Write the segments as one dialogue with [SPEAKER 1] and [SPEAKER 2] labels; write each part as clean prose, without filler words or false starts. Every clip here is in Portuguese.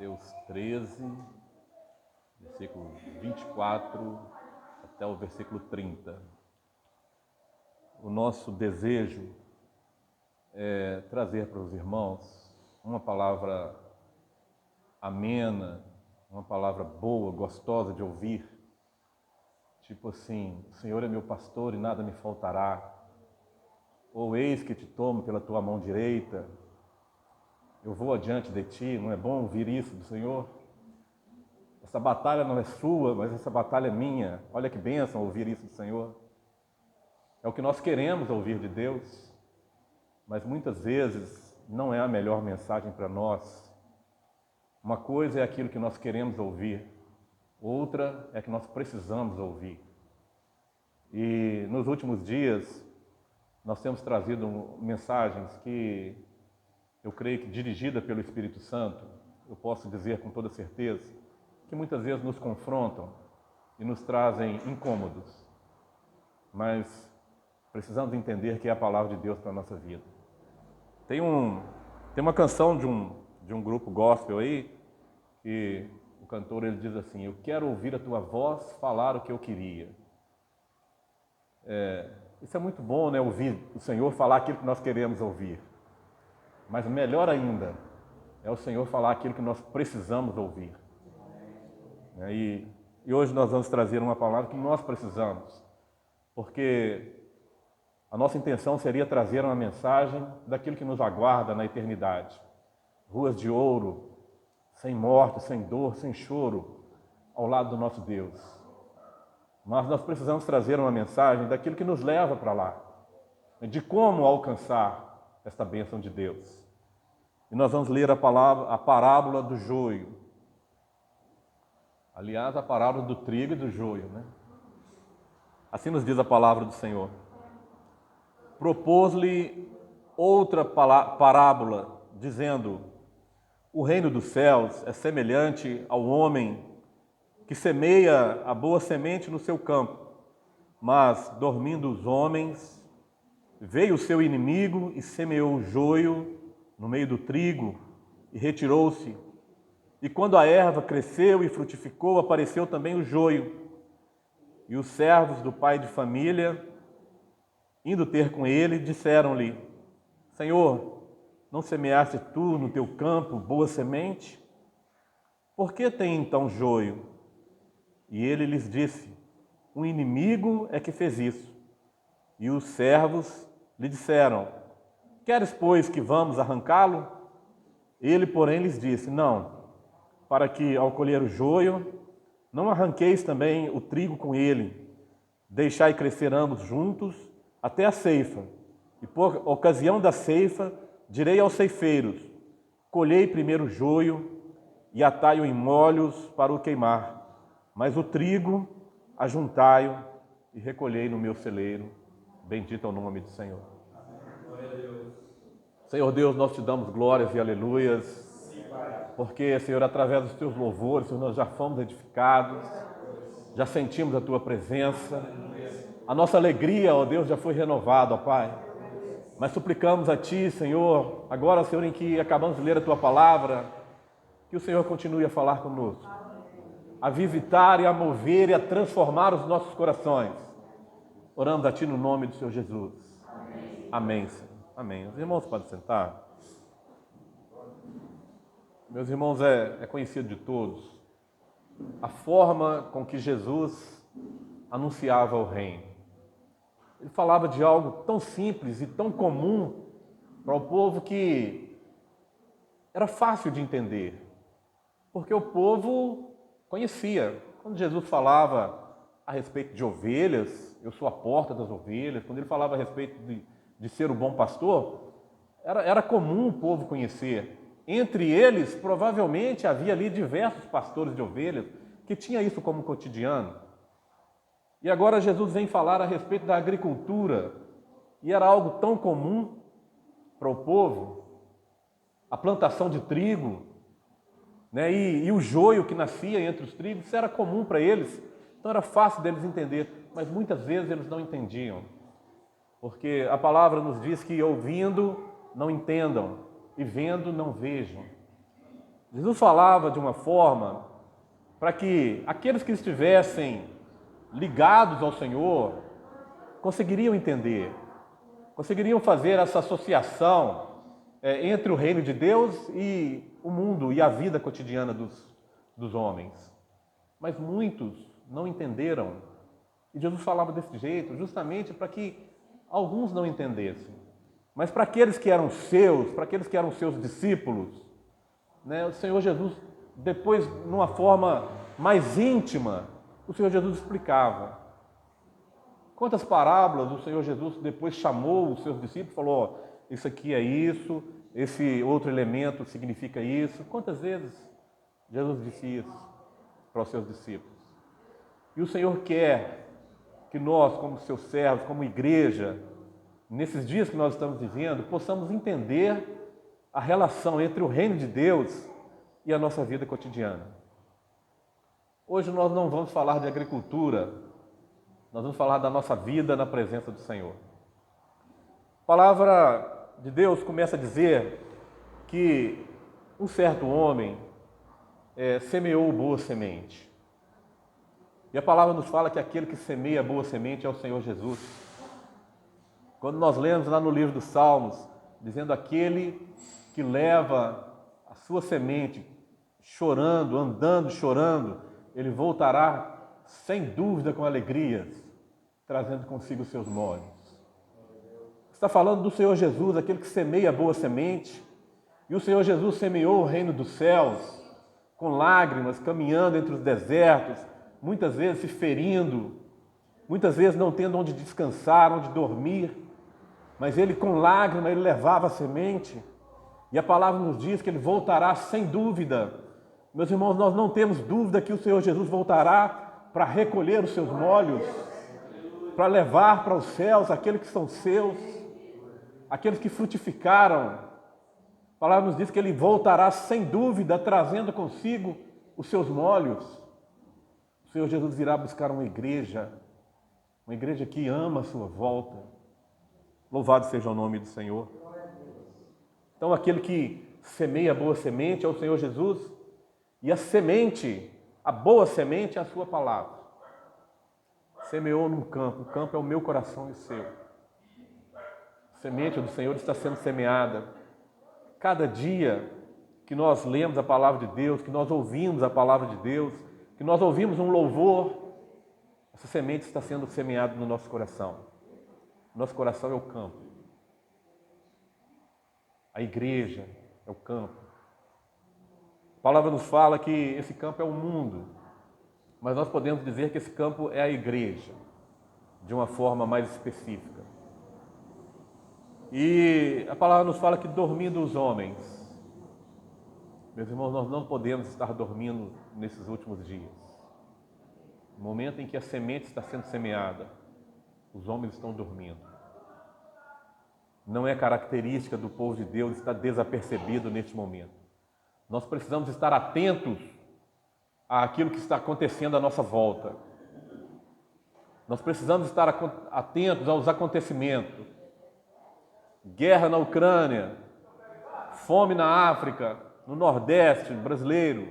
[SPEAKER 1] Mateus 13, versículo 24 até o versículo 30. O nosso desejo é trazer para os irmãos uma palavra amena, uma palavra boa, gostosa de ouvir. Tipo assim, o Senhor é meu pastor e nada me faltará. Ou eis que te tomo pela tua mão direita, eu vou adiante de ti. Não é bom ouvir isso do Senhor? Essa batalha não é sua, mas essa batalha é minha. Olha que bênção ouvir isso do Senhor. É o que nós queremos ouvir de Deus, mas muitas vezes não é a melhor mensagem para nós. Uma coisa é aquilo que nós queremos ouvir, outra é que nós precisamos ouvir. E nos últimos dias, nós temos trazido mensagens que eu creio que dirigida pelo Espírito Santo, eu posso dizer com toda certeza, que muitas vezes nos confrontam e nos trazem incômodos, mas precisamos entender que é a palavra de Deus para a nossa vida. Tem uma canção de um grupo gospel aí, que o cantor ele diz assim: eu quero ouvir a tua voz falar o que eu queria. Isso é muito bom, né? Ouvir o Senhor falar aquilo que nós queremos ouvir. Mas melhor ainda é o Senhor falar aquilo que nós precisamos ouvir. E hoje nós vamos trazer uma palavra que nós precisamos, porque a nossa intenção seria trazer uma mensagem daquilo que nos aguarda na eternidade. Ruas de ouro, sem morte, sem dor, sem choro, ao lado do nosso Deus. Mas nós precisamos trazer uma mensagem daquilo que nos leva para lá, de como alcançar esta bênção de Deus. E nós vamos ler a parábola do joio. Aliás, a parábola do trigo e do joio, né? Assim nos diz a palavra do Senhor. Propôs-lhe outra parábola, dizendo: o reino dos céus é semelhante ao homem que semeia a boa semente no seu campo. Mas, dormindo os homens, veio o seu inimigo e semeou o joio no meio do trigo e retirou-se. E quando a erva cresceu e frutificou, apareceu também o joio. E os servos do pai de família, indo ter com ele, disseram-lhe: Senhor, não semeaste tu no teu campo boa semente? Por que tem então joio? E ele lhes disse: um inimigo é que fez isso. E os servos lhe disseram: queres, pois, que vamos arrancá-lo? Ele, porém, lhes disse: não, para que, ao colher o joio, não arranqueis também o trigo com ele. Deixai crescer ambos juntos até a ceifa. E por ocasião da ceifa, direi aos ceifeiros: colhei primeiro o joio e atai-o em molhos para o queimar, mas o trigo ajuntai-o e recolhei no meu celeiro. Bendito é o nome do Senhor. Senhor Deus, nós te damos glórias e aleluias, porque, Senhor, através dos teus louvores, Senhor, nós já fomos edificados, já sentimos a tua presença, a nossa alegria, ó Deus, já foi renovada, ó Pai. Mas suplicamos a Ti, Senhor, agora, Senhor, em que acabamos de ler a Tua palavra, que o Senhor continue a falar conosco, a visitar e a mover e a transformar os nossos corações. Oramos a Ti no nome do Senhor Jesus. Amém, Senhor. Amém. Os irmãos podem sentar. Meus irmãos, é conhecido de todos a forma com que Jesus anunciava o reino. Ele falava de algo tão simples e tão comum para o povo que era fácil de entender, porque o povo conhecia. Quando Jesus falava a respeito de ovelhas, eu sou a porta das ovelhas, quando ele falava a respeito de ser o bom pastor, era comum o povo conhecer. Entre eles, provavelmente, havia ali diversos pastores de ovelhas que tinham isso como cotidiano. E agora Jesus vem falar a respeito da agricultura, e era algo tão comum para o povo, a plantação de trigo, né? E o joio que nascia entre os trigos, isso era comum para eles, então era fácil deles entender, mas muitas vezes eles não entendiam, porque a palavra nos diz que ouvindo não entendam e vendo não vejam. Jesus falava de uma forma para que aqueles que estivessem ligados ao Senhor conseguiriam entender, conseguiriam fazer essa associação entre o reino de Deus e o mundo e a vida cotidiana dos homens. Mas muitos não entenderam. E Jesus falava desse jeito justamente para que alguns não entendessem. Mas para aqueles que eram seus, para aqueles que eram seus discípulos, né, o Senhor Jesus, depois, numa forma mais íntima, o Senhor Jesus explicava. Quantas parábolas o Senhor Jesus depois chamou os seus discípulos e falou, isso aqui é isso, esse outro elemento significa isso. Quantas vezes Jesus disse isso para os seus discípulos? E o Senhor quer que nós, como seus servos, como igreja, nesses dias que nós estamos vivendo, possamos entender a relação entre o reino de Deus e a nossa vida cotidiana. Hoje nós não vamos falar de agricultura, nós vamos falar da nossa vida na presença do Senhor. A palavra de Deus começa a dizer que um certo homem semeou boa semente. E a palavra nos fala que aquele que semeia boa semente é o Senhor Jesus. Quando nós lemos lá no livro dos Salmos, dizendo aquele que leva a sua semente chorando, andando, chorando, ele voltará sem dúvida com alegrias, trazendo consigo os seus molhos. Está falando do Senhor Jesus, aquele que semeia a boa semente, e o Senhor Jesus semeou o reino dos céus, com lágrimas, caminhando entre os desertos, muitas vezes se ferindo, muitas vezes não tendo onde descansar, onde dormir, mas ele com lágrimas, ele levava a semente, e a palavra nos diz que ele voltará sem dúvida. Meus irmãos, nós não temos dúvida que o Senhor Jesus voltará para recolher os seus molhos, para levar para os céus aqueles que são seus, aqueles que frutificaram. A palavra nos diz que ele voltará sem dúvida, trazendo consigo os seus molhos. O Senhor Jesus virá buscar uma igreja que ama a sua volta. Louvado seja o nome do Senhor. Então, aquele que semeia a boa semente é o Senhor Jesus, e a semente, a boa semente é a sua palavra. Semeou num campo, o campo é o meu coração e o seu. A semente do Senhor está sendo semeada. Cada dia que nós lemos a palavra de Deus, que nós ouvimos a palavra de Deus, que nós ouvimos um louvor, essa semente está sendo semeada no nosso coração. Nosso coração é o campo. A igreja é o campo. A palavra nos fala que esse campo é o mundo, mas nós podemos dizer que esse campo é a igreja, de uma forma mais específica. E a palavra nos fala que dormindo os homens, meus irmãos, nós não podemos estar dormindo nesses últimos dias. No momento em que a semente está sendo semeada, os homens estão dormindo. Não é característica do povo de Deus estar desapercebido neste momento. Nós precisamos estar atentos àquilo que está acontecendo à nossa volta. Nós precisamos estar atentos aos acontecimentos. Guerra na Ucrânia, fome na África, no Nordeste brasileiro,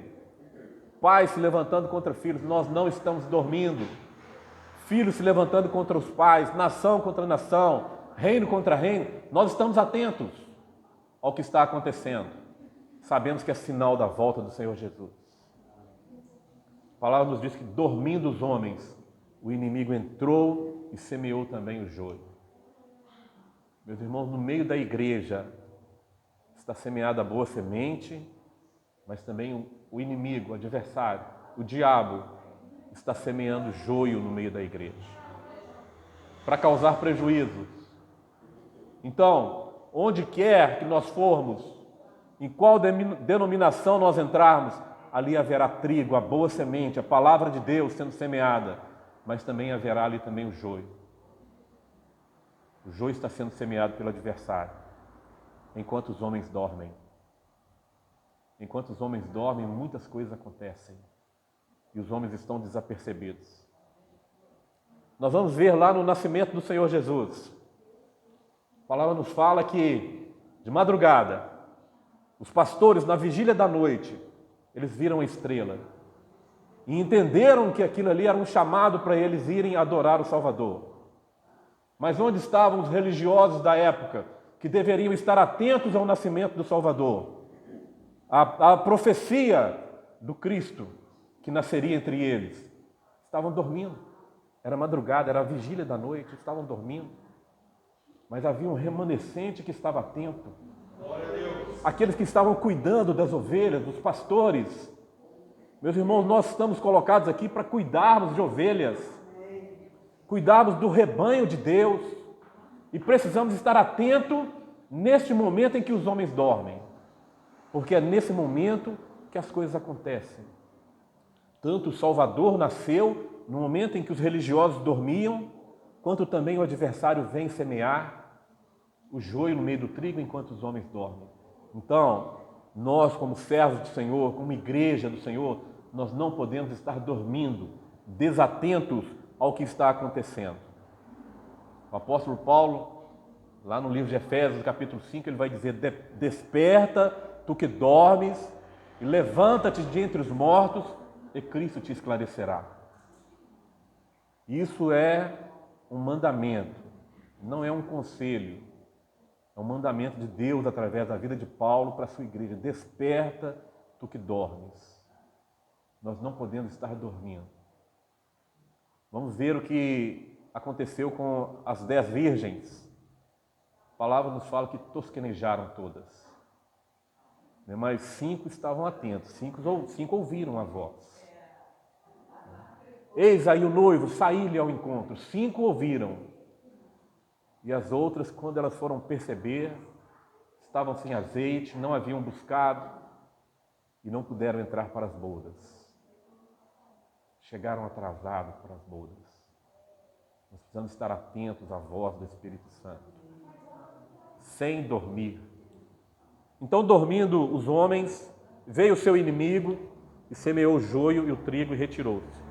[SPEAKER 1] pais se levantando contra filhos. Nós não estamos dormindo. Filhos se levantando contra os pais, nação contra nação, reino contra reino. Nós estamos atentos ao que está acontecendo. Sabemos que é sinal da volta do Senhor Jesus. A palavra nos diz que dormindo os homens, o inimigo entrou e semeou também o joio. Meus irmãos, no meio da igreja está semeada a boa semente, mas também o inimigo, o adversário, o diabo, está semeando joio no meio da igreja, para causar prejuízos. Então, onde quer que nós formos, em qual denominação nós entrarmos, ali haverá trigo, a boa semente, a palavra de Deus sendo semeada, mas também haverá ali também o joio. O joio está sendo semeado pelo adversário, enquanto os homens dormem. Enquanto os homens dormem, muitas coisas acontecem e os homens estão desapercebidos. Nós vamos ver lá no nascimento do Senhor Jesus. A palavra nos fala que, de madrugada, os pastores, na vigília da noite, eles viram a estrela e entenderam que aquilo ali era um chamado para eles irem adorar o Salvador. Mas onde estavam os religiosos da época, que deveriam estar atentos ao nascimento do Salvador, à profecia do Cristo que nasceria entre eles? Estavam dormindo. Era madrugada, era a vigília da noite, estavam dormindo. Mas havia um remanescente que estava atento. Aqueles que estavam cuidando das ovelhas, dos pastores. Meus irmãos, nós estamos colocados aqui para cuidarmos de ovelhas, cuidarmos do rebanho de Deus, e precisamos estar atentos neste momento em que os homens dormem, porque é nesse momento que as coisas acontecem. Tanto o Salvador nasceu no momento em que os religiosos dormiam, quanto também o adversário vem semear o joio no meio do trigo enquanto os homens dormem. Então, nós como servos do Senhor, como igreja do Senhor, nós não podemos estar dormindo, desatentos ao que está acontecendo. O apóstolo Paulo, lá no livro de Efésios, capítulo 5, ele vai dizer: desperta, tu que dormes, e levanta-te de entre os mortos, e Cristo te esclarecerá. Isso é um mandamento, não é um conselho. É um mandamento de Deus através da vida de Paulo para a sua igreja. Desperta, tu que dormes. Nós não podemos estar dormindo. Vamos ver o que aconteceu com as 10 virgens. A palavra nos fala que tosquenejaram todas. Mas 5 estavam atentos, 5 ouviram a voz. Eis aí o noivo, saí-lhe ao encontro. 5 ouviram. E as outras, quando elas foram perceber, estavam sem azeite, não haviam buscado e não puderam entrar para as bodas. Chegaram atrasados para as bodas. Nós precisamos estar atentos à voz do Espírito Santo, sem dormir. Então, dormindo os homens, veio o seu inimigo e semeou o joio e o trigo e retirou-se.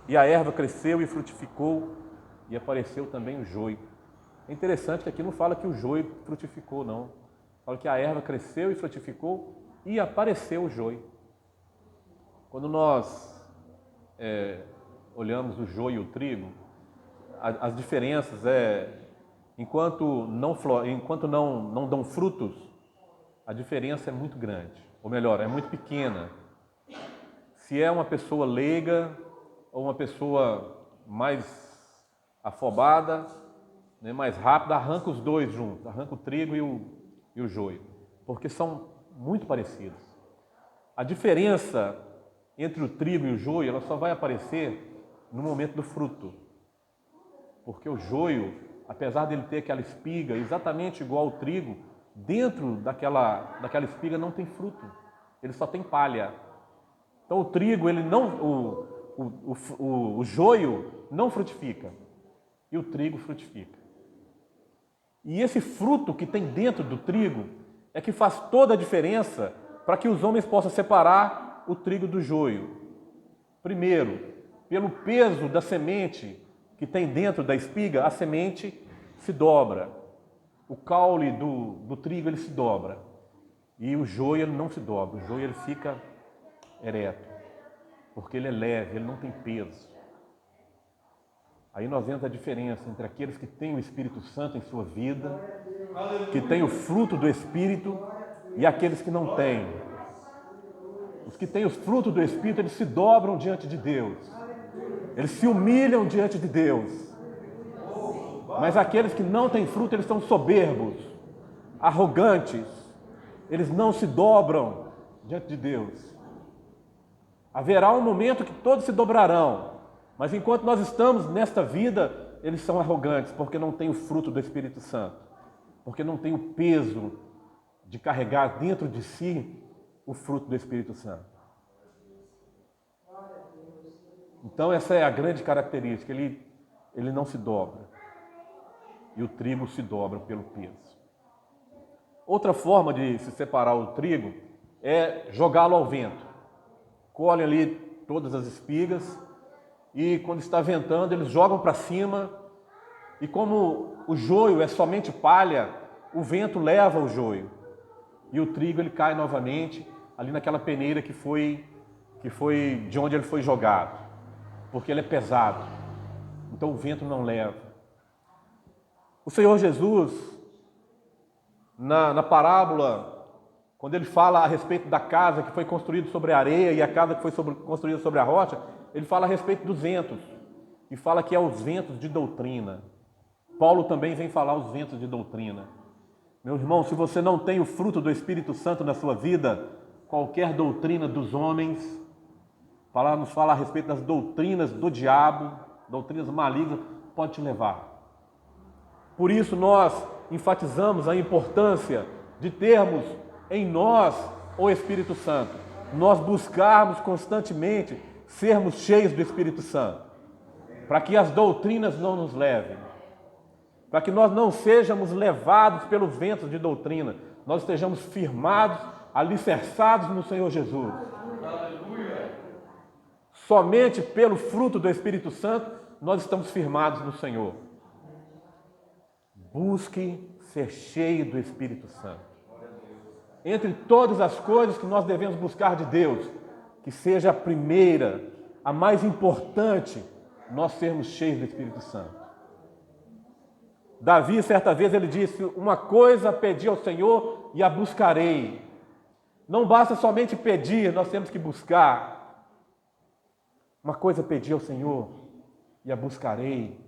[SPEAKER 1] E a erva cresceu e frutificou, e apareceu também o joio. É interessante que aqui não fala que o joio frutificou, não. Fala que a erva cresceu e frutificou e apareceu o joio. Quando nós olhamos o joio e o trigo, as diferenças enquanto não dão frutos, a diferença é muito grande. Ou melhor, é muito pequena. Se é uma pessoa leiga ou uma pessoa mais afobada, né, mais rápida, arranca os dois juntos, arranca o trigo e o joio, porque são muito parecidos. A diferença entre o trigo e o joio, ela só vai aparecer no momento do fruto, porque o joio, apesar dele ter aquela espiga exatamente igual ao trigo, dentro daquela espiga não tem fruto, ele só tem palha. Então o trigo, o joio não frutifica, e o trigo frutifica. E esse fruto que tem dentro do trigo é que faz toda a diferença para que os homens possam separar o trigo do joio. Primeiro, pelo peso da semente que tem dentro da espiga, a semente se dobra. O caule do trigo ele se dobra. E o joio ele não se dobra, o joio ele fica ereto, porque ele é leve, ele não tem peso. Aí nós vemos a diferença entre aqueles que têm o Espírito Santo em sua vida, que têm o fruto do Espírito, e aqueles que não têm. Os que têm os frutos do Espírito, eles se dobram diante de Deus. Eles se humilham diante de Deus. Mas aqueles que não têm fruto, eles são soberbos, arrogantes. Eles não se dobram diante de Deus. Haverá um momento que todos se dobrarão. Mas enquanto nós estamos nesta vida, eles são arrogantes, porque não têm o fruto do Espírito Santo. Porque não têm o peso de carregar dentro de si o fruto do Espírito Santo. Então essa é a grande característica, ele não se dobra. E o trigo se dobra pelo peso. Outra forma de se separar o trigo é jogá-lo ao vento. Colhem ali todas as espigas e quando está ventando eles jogam para cima e como o joio é somente palha, o vento leva o joio. e o trigo ele cai novamente ali naquela peneira que foi de onde ele foi jogado, porque ele é pesado, então o vento não leva. O Senhor Jesus, na parábola, quando ele fala a respeito da casa que foi construída sobre a areia e a casa que foi construída sobre a rocha, ele fala a respeito dos ventos, e fala que é os ventos de doutrina. Paulo também vem falar os ventos de doutrina. Meu irmão, se você não tem o fruto do Espírito Santo na sua vida, qualquer doutrina dos homens, nos fala a respeito das doutrinas do diabo, doutrinas malignas, pode te levar. Por isso nós enfatizamos a importância de termos em nós o Espírito Santo. Nós buscarmos constantemente sermos cheios do Espírito Santo, para que as doutrinas não nos levem, para que nós não sejamos levados pelos ventos de doutrina, nós estejamos firmados, alicerçados no Senhor Jesus. Somente pelo fruto do Espírito Santo nós estamos firmados no Senhor. Busque ser cheio do Espírito Santo. Entre todas as coisas que nós devemos buscar de Deus, que seja a primeira, a mais importante, nós sermos cheios do Espírito Santo. Davi, certa vez, ele disse: uma coisa pedi ao Senhor e a buscarei. Não basta somente pedir, nós temos que buscar. Uma coisa pedi ao Senhor e a buscarei.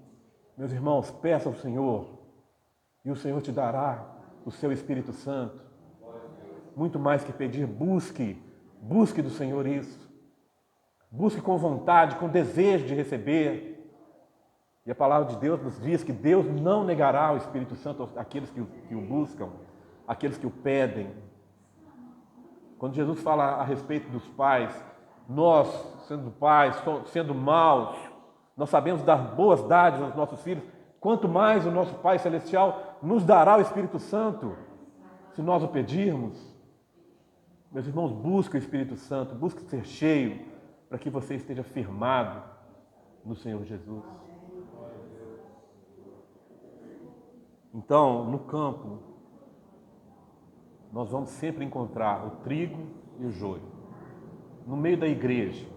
[SPEAKER 1] Meus irmãos, peça ao Senhor e o Senhor te dará o seu Espírito Santo. Muito mais que pedir, busque do Senhor isso. Busque com vontade, com desejo de receber. E a palavra de Deus nos diz que Deus não negará o Espírito Santo àqueles que o buscam, àqueles que o pedem. Quando Jesus fala a respeito dos pais, nós, sendo pais, sendo maus, nós sabemos dar boas dádivas aos nossos filhos, quanto mais o nosso Pai Celestial nos dará o Espírito Santo, se nós o pedirmos. Meus irmãos, busque o Espírito Santo, busque ser cheio, para que você esteja firmado no Senhor Jesus. Então, no campo, nós vamos sempre encontrar o trigo e o joio. No meio da igreja.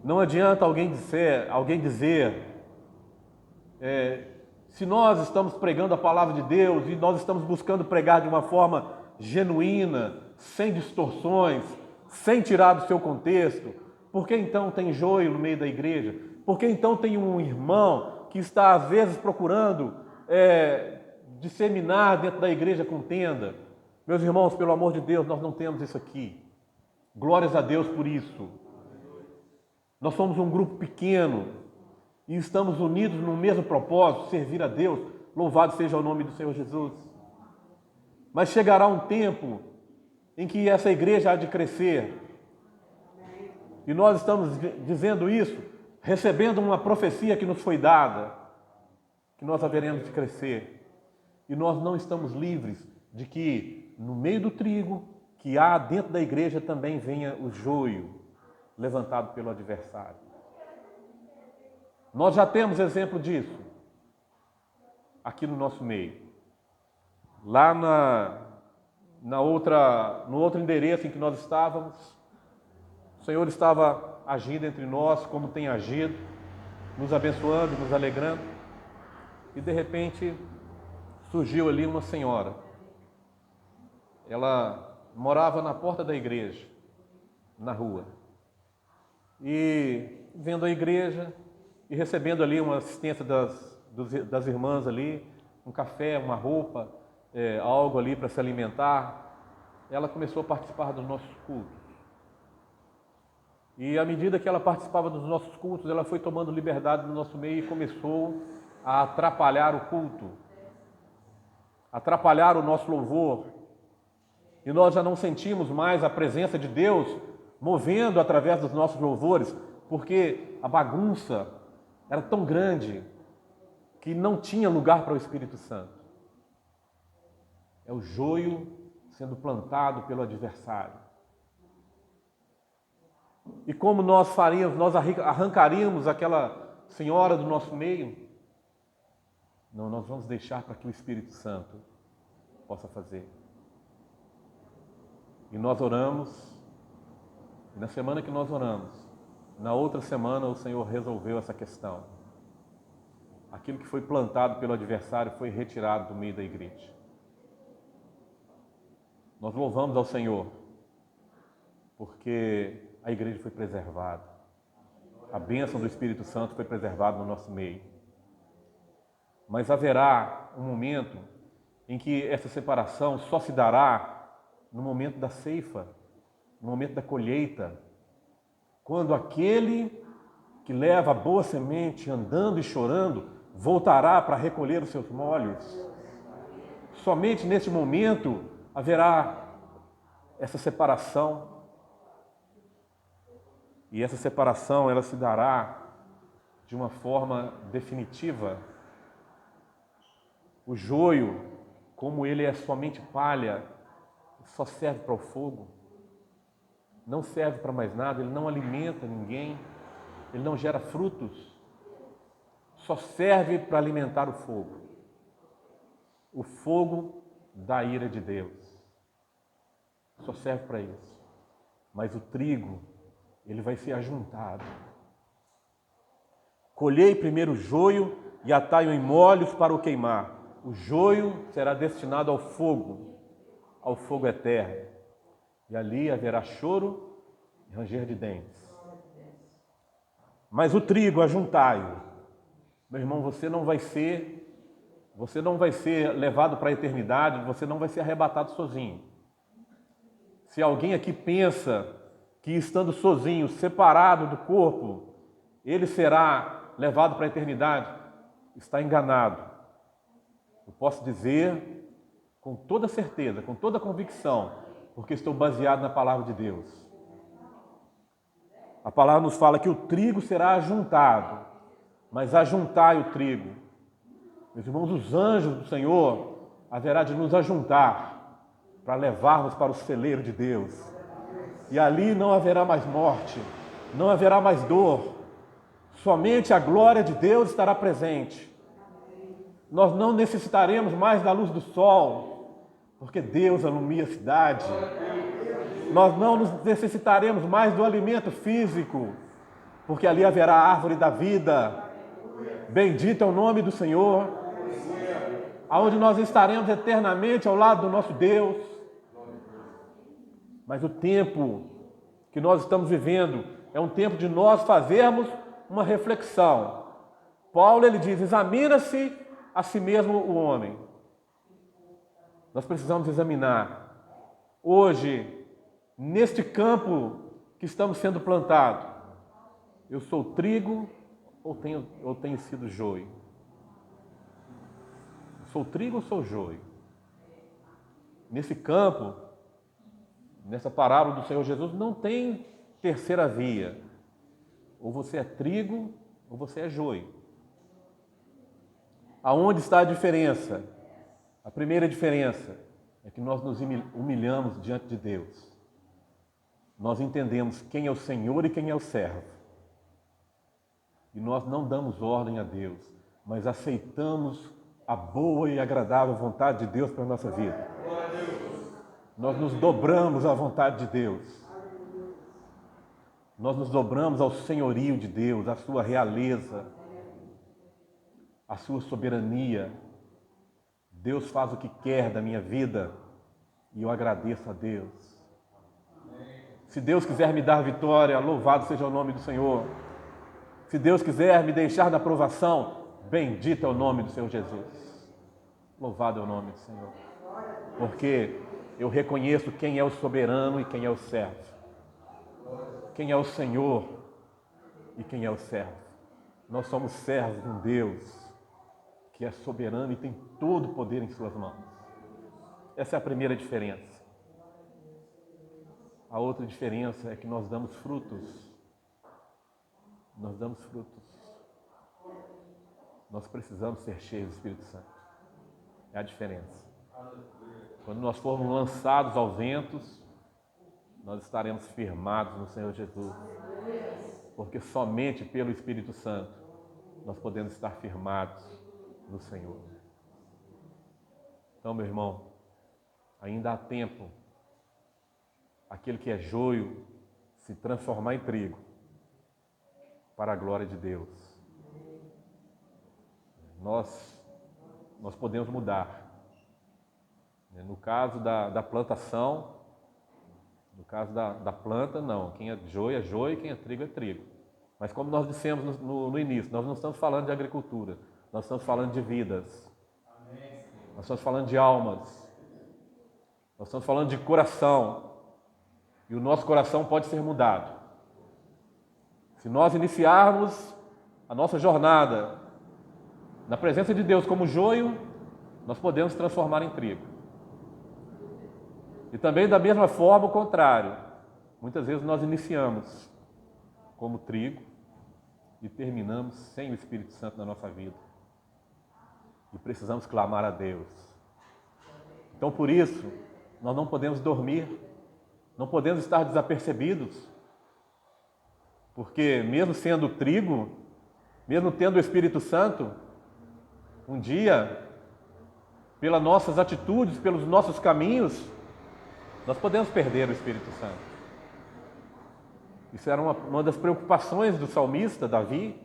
[SPEAKER 1] Não adianta alguém dizer se nós estamos pregando a palavra de Deus e nós estamos buscando pregar de uma forma genuína, sem distorções, sem tirar do seu contexto, por que então tem joio no meio da igreja? Por que então tem um irmão que está às vezes procurando disseminar dentro da igreja contenda? Meus irmãos, pelo amor de Deus, nós não temos isso aqui. Glórias a Deus por isso. Nós somos um grupo pequeno e estamos unidos no mesmo propósito, servir a Deus. Louvado seja o nome do Senhor Jesus. Mas chegará um tempo em que essa igreja há de crescer. E nós estamos dizendo isso, recebendo uma profecia que nos foi dada, que nós haveremos de crescer. E nós não estamos livres de que no meio do trigo que há dentro da igreja também venha o joio levantado pelo adversário. Nós já temos exemplo disso aqui no nosso meio. Lá no outro endereço em que nós estávamos, o Senhor estava agindo entre nós como tem agido, nos abençoando, nos alegrando, e de repente surgiu ali uma senhora. Ela morava na porta da igreja, na rua, e vendo a igreja e recebendo ali uma assistência das irmãs ali, um café, uma roupa, algo ali para se alimentar, ela começou a participar dos nossos cultos. E à medida que ela participava dos nossos cultos, ela foi tomando liberdade no nosso meio e começou a atrapalhar o culto, atrapalhar o nosso louvor. E nós já não sentimos mais a presença de Deus movendo através dos nossos louvores, porque a bagunça era tão grande que não tinha lugar para o Espírito Santo. É o joio sendo plantado pelo adversário. E como nós faríamos? Nós arrancaríamos aquela senhora do nosso meio? Não, nós vamos deixar para que o Espírito Santo possa fazer. E nós oramos, e na semana que nós oramos, na outra semana o Senhor resolveu essa questão. Aquilo que foi plantado pelo adversário foi retirado do meio da igreja. Nós louvamos ao Senhor, porque a igreja foi preservada. A bênção do Espírito Santo foi preservada no nosso meio. Mas haverá um momento em que essa separação só se dará no momento da ceifa, no momento da colheita, quando aquele que leva a boa semente andando e chorando voltará para recolher os seus molhos. Somente neste momento haverá essa separação. E essa separação, ela se dará de uma forma definitiva. O joio, como ele é somente palha, só serve para o fogo. Não serve para mais nada, ele não alimenta ninguém, ele não gera frutos. Só serve para alimentar o fogo. O fogo da ira de Deus. Só serve para isso. Mas o trigo, ele vai ser ajuntado. Colhei primeiro o joio e atai-o em molhos para o queimar. O joio será destinado ao fogo eterno. E ali haverá choro e ranger de dentes. Mas o trigo, ajuntai-o. Meu irmão, você não vai ser levado para a eternidade, você não vai ser arrebatado sozinho. Se alguém aqui pensa que estando sozinho, separado do corpo, ele será levado para a eternidade, está enganado. Eu posso dizer com toda certeza, com toda convicção, porque estou baseado na palavra de Deus. A palavra nos fala que o trigo será ajuntado, mas ajuntai o trigo. Meus irmãos, os anjos do Senhor haverá de nos ajuntar para levarmos para o celeiro de Deus. E ali não haverá mais morte, não haverá mais dor. Somente a glória de Deus estará presente. Nós não necessitaremos mais da luz do sol, porque Deus alumia a cidade. Nós não necessitaremos mais do alimento físico, porque ali haverá a árvore da vida. Bendito é o nome do Senhor, aonde nós estaremos eternamente ao lado do nosso Deus. Mas o tempo que nós estamos vivendo é um tempo de nós fazermos uma reflexão. Paulo, ele diz, examina-se a si mesmo o homem. Nós precisamos examinar. Hoje, neste campo que estamos sendo plantados, eu sou trigo ou tenho sido joio? Sou trigo ou sou joio? Nesse campo, nessa parábola do Senhor Jesus, não tem terceira via. Ou você é trigo ou você é joio. Aonde está a diferença? A primeira diferença é que nós nos humilhamos diante de Deus. Nós entendemos quem é o Senhor e quem é o servo. E nós não damos ordem a Deus, mas aceitamos a boa e agradável vontade de Deus para a nossa vida. Nós nos dobramos à vontade de Deus. Nós nos dobramos ao senhorio de Deus, à sua realeza, à sua soberania. Deus faz o que quer da minha vida e eu agradeço a Deus. Se Deus quiser me dar vitória, louvado seja o nome do Senhor. Se Deus quiser me deixar na provação, bendito é o nome do Senhor Jesus. Louvado é o nome do Senhor. Porque eu reconheço quem é o soberano e quem é o servo. Quem é o Senhor e quem é o servo. Nós somos servos de um Deus que é soberano e tem todo o poder em suas mãos. Essa é a primeira diferença. A outra diferença é que nós damos frutos. Nós damos frutos. Nós precisamos ser cheios do Espírito Santo. É a diferença. Quando nós formos lançados aos ventos, nós estaremos firmados no Senhor Jesus. Porque somente pelo Espírito Santo nós podemos estar firmados no Senhor. Então, meu irmão, ainda há tempo aquele que é joio se transformar em trigo para a glória de Deus. Nós podemos mudar. No caso da plantação, no caso da planta, não. Quem é joio, quem é trigo. Mas como nós dissemos no início, nós não estamos falando de agricultura, nós estamos falando de vidas. Nós estamos falando de almas. Nós estamos falando de coração. E o nosso coração pode ser mudado. Se nós iniciarmos a nossa jornada na presença de Deus como joio, nós podemos transformar em trigo. E também da mesma forma o contrário. Muitas vezes nós iniciamos como trigo e terminamos sem o Espírito Santo na nossa vida. E precisamos clamar a Deus. Então por isso, nós não podemos dormir, não podemos estar desapercebidos, porque mesmo sendo trigo, mesmo tendo o Espírito Santo, um dia, pelas nossas atitudes, pelos nossos caminhos, nós podemos perder o Espírito Santo. Isso era uma das preocupações do salmista, Davi.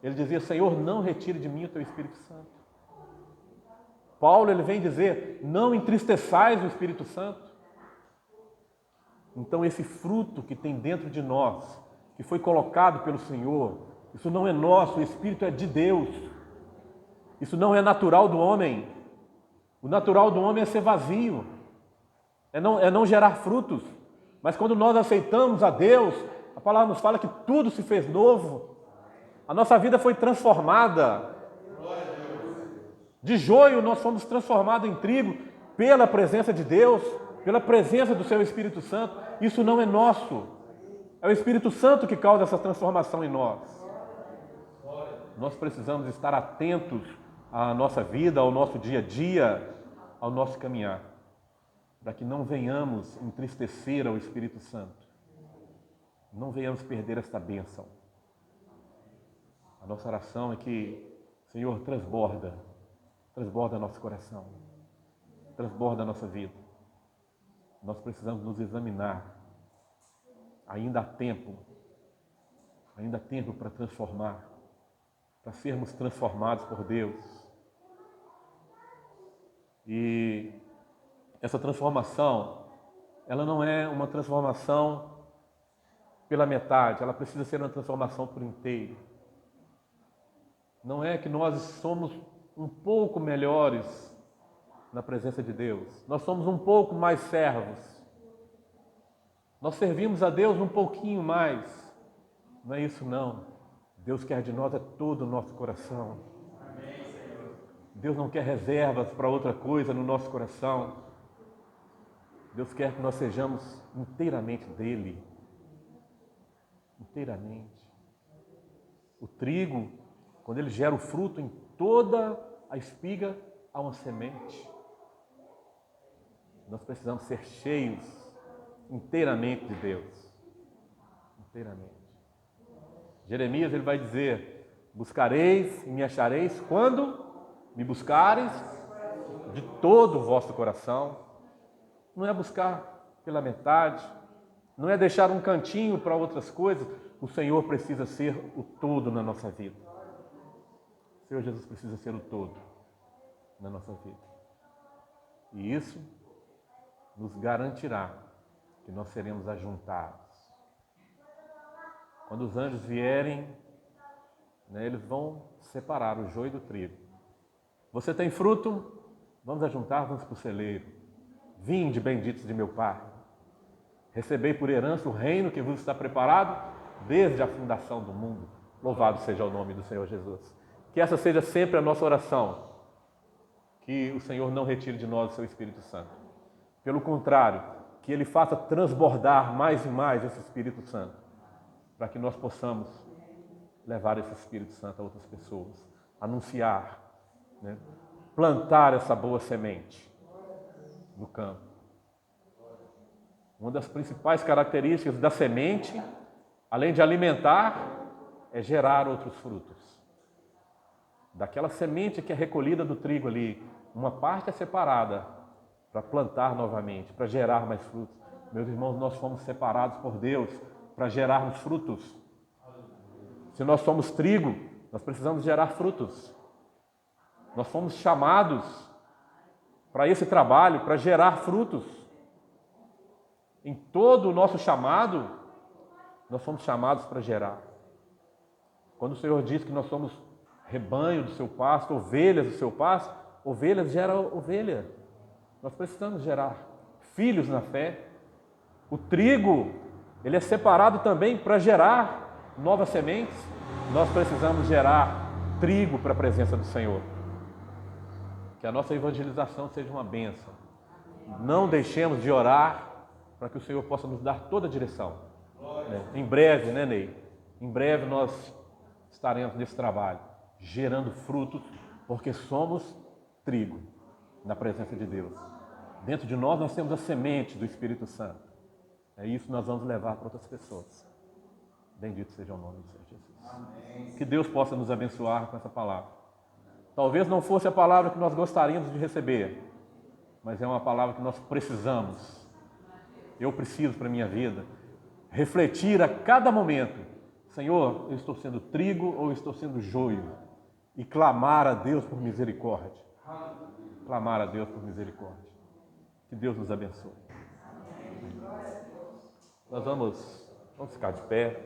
[SPEAKER 1] Ele dizia: Senhor, não retire de mim o teu Espírito Santo. Paulo, ele vem dizer: não entristeçais o Espírito Santo. Então esse fruto que tem dentro de nós, que foi colocado pelo Senhor, isso não é nosso, o Espírito é de Deus. Isso não é natural do homem. O natural do homem é ser vazio, é não gerar frutos. Mas quando nós aceitamos a Deus, a palavra nos fala que tudo se fez novo. A nossa vida foi transformada. De joio nós fomos transformados em trigo pela presença de Deus, pela presença do seu Espírito Santo. Isso não é nosso. É o Espírito Santo que causa essa transformação em nós. Nós precisamos estar atentos à nossa vida, ao nosso dia a dia, ao nosso caminhar, para que não venhamos entristecer ao Espírito Santo. Não venhamos perder esta bênção. A nossa oração é que, Senhor, transborda nosso coração, transborda a nossa vida. Nós precisamos nos examinar. Ainda há tempo para transformar, para sermos transformados por Deus. E essa transformação, ela não é uma transformação pela metade, ela precisa ser uma transformação por inteiro. Não é que nós somos um pouco melhores na presença de Deus, nós somos um pouco mais servos, nós servimos a Deus um pouquinho mais. Não é isso não. Deus quer de nós todo o nosso coração. Deus não quer reservas para outra coisa no nosso coração. Deus quer que nós sejamos inteiramente dele. Inteiramente. O trigo, quando ele gera o fruto, em toda a espiga há uma semente. Nós precisamos ser cheios inteiramente de Deus. Inteiramente. Jeremias, ele vai dizer: buscareis e me achareis quando me buscareis de todo o vosso coração. Não é buscar pela metade, não é deixar um cantinho para outras coisas. O Senhor precisa ser o todo na nossa vida. O Senhor Jesus precisa ser o todo na nossa vida. E isso nos garantirá que nós seremos ajuntados. Quando os anjos vierem, eles vão separar o joio do trigo. Você tem fruto? Vamos ajuntar, vamos para o celeiro. Vinde, benditos de meu Pai. Recebei por herança o reino que vos está preparado desde a fundação do mundo. Louvado seja o nome do Senhor Jesus. Que essa seja sempre a nossa oração. Que o Senhor não retire de nós o seu Espírito Santo. Pelo contrário, que Ele faça transbordar mais e mais esse Espírito Santo, para que nós possamos levar esse Espírito Santo a outras pessoas, anunciar, plantar essa boa semente no campo. Uma das principais características da semente, além de alimentar, é gerar outros frutos. Daquela semente que é recolhida do trigo ali, uma parte é separada para plantar novamente, para gerar mais frutos. Meus irmãos, nós fomos separados por Deus para gerarmos frutos. Se nós somos trigo, nós precisamos gerar frutos. Nós fomos chamados para esse trabalho, para gerar frutos. Em todo o nosso chamado, nós fomos chamados para gerar. Quando o Senhor diz que nós somos rebanho do seu pasto, ovelhas do seu pasto, ovelhas gera ovelha. Nós precisamos gerar filhos na fé. O trigo, ele é separado também para gerar novas sementes. Nós precisamos gerar trigo para a presença do Senhor. Que a nossa evangelização seja uma bênção. Não deixemos de orar para que o Senhor possa nos dar toda a direção. Em breve, né, Ney? Em breve nós estaremos nesse trabalho, gerando frutos, porque somos trigo na presença de Deus. Dentro de nós temos a semente do Espírito Santo. É isso que nós vamos levar para outras pessoas. Bendito seja o nome do Senhor Jesus. Amém. Que Deus possa nos abençoar com essa palavra. Talvez não fosse a palavra que nós gostaríamos de receber, mas é uma palavra que nós precisamos. Eu preciso para a minha vida refletir a cada momento: Senhor, eu estou sendo trigo ou estou sendo joio? E clamar a Deus por misericórdia. Clamar a Deus por misericórdia. Que Deus nos abençoe. Nós vamos ficar de pé.